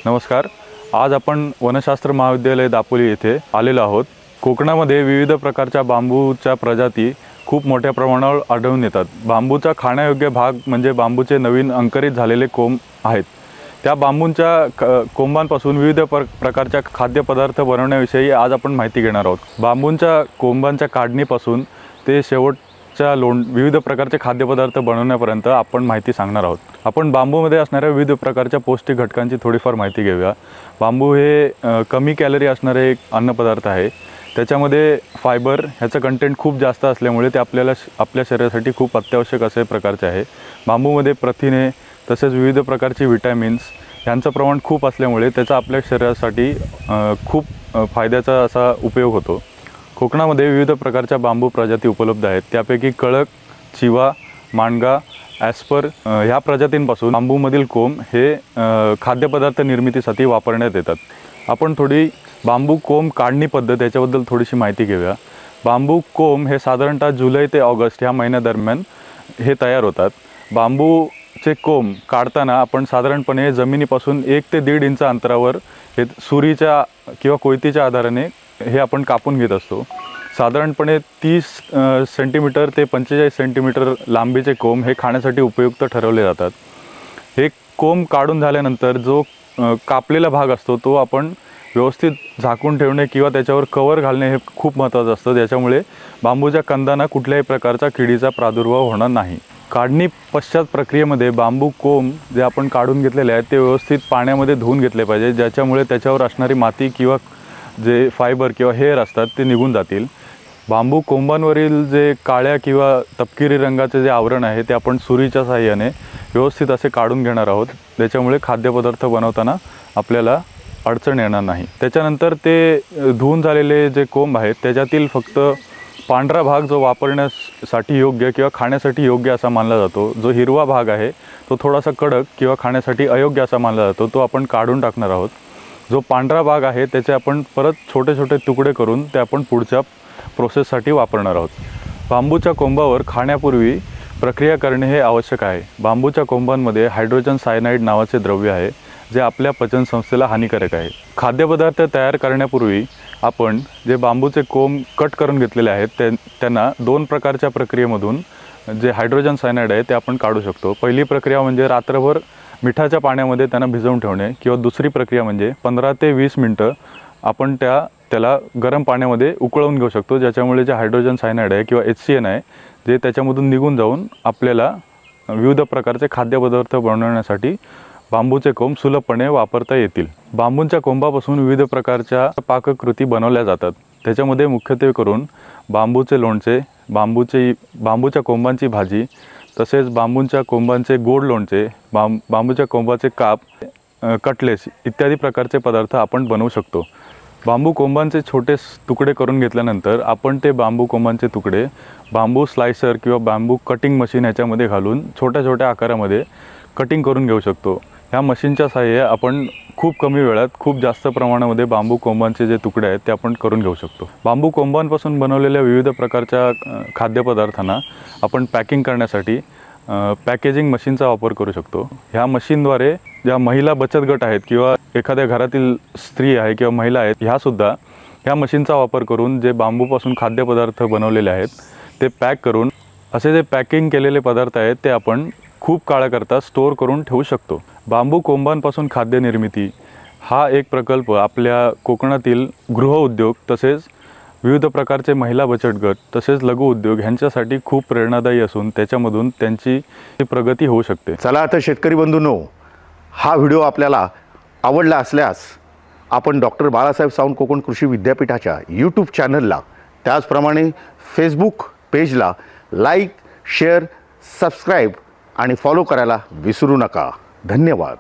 नमस्कार। आज आपण वनशास्त्र महाविद्यालय दापोली येथे आलेलो आहोत। कोकणामध्ये विविध प्रकारच्या बांबूच्या प्रजाती खूप मोठ्या प्रमाणावर आढळून येतात। बांबूचा खाण्यायोग्य भाग म्हणजे बांबूचे नवीन अंकुरित झालेले कोंब आहेत। त्या बांबूंच्या कोंबांपासून विविध प्रकारच्या खाद्यपदार्थ बनवण्याविषयी आज आपण माहिती घेणार आहोत। बांबूंच्या कोंबांच्या काढणीपासून ते शेवटच्या विविध प्रकारचे खाद्यपदार्थ बनवण्यापर्यंत आपण माहिती सांगणार आहोत। आपण बांबूमध्ये असणाऱ्या विविध प्रकारच्या पौष्टिक घटकांची थोडीफार माहिती घेऊया। बांबू हे कमी कॅलरी असणारे एक अन्नपदार्थ आहे। त्याच्यामध्ये फायबर ह्याचं कंटेंट खूप जास्त असल्यामुळे ते आपल्या शरीरासाठी खूप अत्यावश्यक असे प्रकारचे आहे। बांबूमध्ये प्रथिने तसेच विविध प्रकारची विटॅमिन्स यांचं प्रमाण खूप असल्यामुळे त्याचा आपल्या शरीरासाठी खूप फायद्याचा असा उपयोग होतो। कोकणामध्ये विविध प्रकारच्या बांबू प्रजाती उपलब्ध आहेत। त्यापैकी कळक, चिवा, मांडगा, ॲस्पर ह्या प्रजातींपासून बांबूमधील कोंब हे खाद्यपदार्थ निर्मितीसाठी वापरण्यात येतात। आपण थोडी बांबू कोंब काढणी पद्धत याच्याबद्दल थोडीशी माहिती घेऊया। बांबू कोंब हे साधारणतः जुलै ते ऑगस्ट ह्या महिन्यादरम्यान हे तयार होतात। बांबूचे कोंब काढताना आपण साधारणपणे जमिनीपासून 1 ते 1.5 इंच अंतरावर हे सुरीच्या किंवा कोयतीच्या आधाराने हे आपण कापून घेत असतो। साधारणपणे 30 सेंटीमीटर ते 45 सेंटीमीटर लांबीचे कोंब हे खाण्यासाठी उपयुक्त ठरवले जातात। हे कोंब काढून झाल्यानंतर जो कापलेला भाग असतो तो आपण व्यवस्थित झाकून ठेवणे किंवा त्याच्यावर कवर घालणे हे खूप महत्त्वाचं असतं। त्याच्यामुळे बांबूच्या कंदांना कुठल्याही प्रकारचा किडीचा प्रादुर्भाव होणार नाही। काढणी पश्चात प्रक्रियेमध्ये बांबू कोंब जे आपण काढून घेतलेले आहेत ते व्यवस्थित पाण्यामध्ये धुवून घेतले पाहिजे, ज्याच्यामुळे त्याच्यावर असणारी माती किंवा जे फायबर किंवा हेअर असतात ते निघून जातील। बांबू कोंबांवरील जे काळ्या किंवा तपकिरी रंगाचे जे आवरण आहे ते आपण सुरीच्या साहाय्याने व्यवस्थित असे काढून घेणार आहोत, त्याच्यामुळे खाद्यपदार्थ बनवताना आपल्याला अडचण येणार नाही। त्याच्यानंतर ते धुवून झालेले जे कोंब आहेत त्याच्यातील फक्त पांढरा भाग जो वापरण्यासाठी योग्य किंवा खाण्यासाठी योग्य असा मानला जातो। जो हिरवा भाग आहे तो थोडासा कडक किंवा खाण्यासाठी अयोग्य असा मानला जातो, तो आपण काढून टाकणार आहोत। जो पांढरा भाग आहे त्याचे आपण परत छोटे छोटे तुकडे करून ते आपण पुढच्या प्रोसेससाठी वापरणार आहोत। बांबूच्या कोंबावर खाण्यापूर्वी प्रक्रिया करणे हे आवश्यक आहे। बांबूच्या कोंबांमध्ये हायड्रोजन सायनाइड नावाचे द्रव्य आहे जे आपल्या पचनसंस्थेला हानिकारक आहे। खाद्यपदार्थ तयार करण्यापूर्वी आपण जे बांबूचे कोंब कट करून घेतलेले आहेत त्यांना 2 प्रकारच्या प्रक्रियेमधून जे हायड्रोजन सायनाइड आहे ते आपण काढू शकतो। पहिली प्रक्रिया म्हणजे रात्रभर मिठाच्या पाण्यामध्ये त्यांना भिजवून ठेवणे, किंवा दुसरी प्रक्रिया म्हणजे 15 ते 20 मिनिटं आपण त्याला गरम पाण्यामध्ये उकळवून घेऊ शकतो, ज्याच्यामुळे जे हायड्रोजन सायनाइड आहे किंवा HCN आहे जे त्याच्यामधून निघून जाऊन आपल्याला विविध प्रकारचे खाद्यपदार्थ बनवण्यासाठी बांबूचे कोंब सुलभपणे वापरता येतील। बांबूंच्या कोंबापासून विविध प्रकारच्या पाककृती बनवल्या जातात। त्याच्यामध्ये मुख्यत्वे करून बांबूचे लोणचे, बांबूच्या कोंबांची भाजी, तसेच बांबूच्या कोंबांचे गोड लोणचे, बांबूच्या कोंबाचे काप, कटलेस इत्यादी प्रकारचे पदार्थ आपण बनवू शकतो। बांबू कोंबांचे छोटे तुकडे करून घेतल्यानंतर आपण ते बांबू कोंबांचे तुकडे बांबू स्लायसर किंवा बांबू कटिंग मशीन याच्यामध्ये घालून छोट्या छोट्या आकारामध्ये कटिंग करून घेऊ शकतो। ह्या मशीनच्या सहाय्याने आपण खूप कमी वेळात खूप जास्त प्रमाणामध्ये बांबू कोंबांचे जे तुकडे आहेत ते आपण करून घेऊ शकतो। बांबू कोंबांपासून बनवलेल्या विविध प्रकारच्या खाद्यपदार्थांना आपण पॅकिंग करण्यासाठी पॅकेजिंग मशीनचा वापर करू शकतो। ह्या मशीनद्वारे ज्या महिला बचत गट आहेत किंवा एखाद्या घरातील स्त्री आहे किंवा महिला आहेत ह्यासुद्धा ह्या मशीनचा वापर करून जे बांबूपासून खाद्यपदार्थ बनवलेले आहेत ते पॅक करून असे जे पॅकिंग केलेले पदार्थ आहेत ते आपण खूप काळाकरता स्टोअर करून ठेवू शकतो। बांबू कोंबांपासून खाद्य निर्मिती हा एक प्रकल्प आपल्या कोकणातील गृहउद्योग तसेच विविध प्रकारचे महिला बचत गट तसेच लघु उद्योग ह्यांच्यासाठी खूप प्रेरणादायी असून त्याच्यामधून त्यांची प्रगती होऊ शकते। चला आता शेतकरी बंधूंनो, हा व्हिडिओ आपल्याला आवडला असल्यास आपण डॉक्टर बाळासाहेब सावंत कोकण कृषी विद्यापीठाच्या यूट्यूब चॅनलला, त्याचप्रमाणे फेसबुक पेजला लाईक, शेअर, सबस्क्राईब आणि फॉलो करायला विसरू नका। धन्यवाद।